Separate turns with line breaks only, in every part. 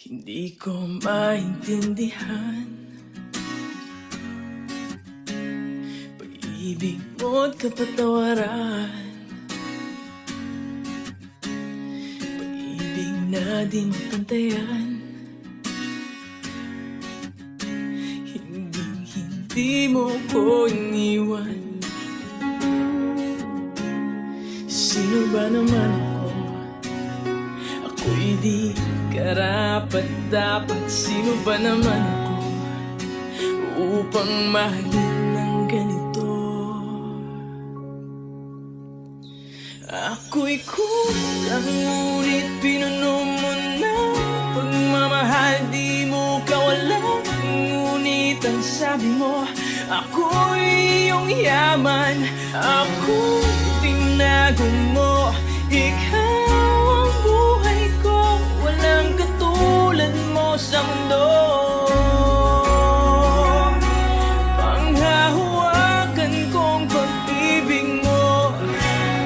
Hindi ko maintindihan pag-ibig mo't kapatawaran, pag-ibig na di mapantayan. Hindi mo ko iniwan. Sino ba naman ako? Ako'y di karapat-dapat. Sino ba naman ako upang mahalin ng ganito? Ako'y kulang, ngunit pinuno mo na pagmamahal, di mo kawalan. Ngunit ang sabi mo, ako'y iyong yaman. Ako tinago mo, ikaw ang buhay ko. Walang katulad mo sa mundo. Panghahawakan kong pag-ibig mo,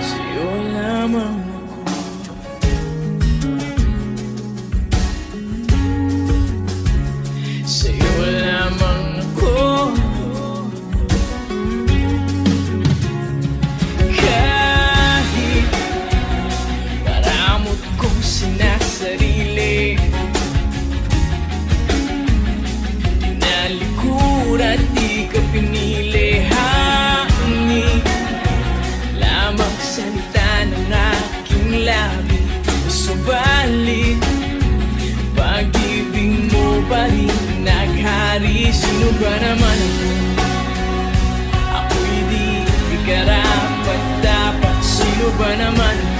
sa'yo lamang ako. Sa'yo lamang ako. Kahit karamot kong sinasarili, tinalikuran, di ka pinili. Hangin lamang salita ng aking labi, subalit pag-ibig mo pa rin naghari. Sino ba naman ako? Ako'y di karapat-dapat. Sino ba naman ako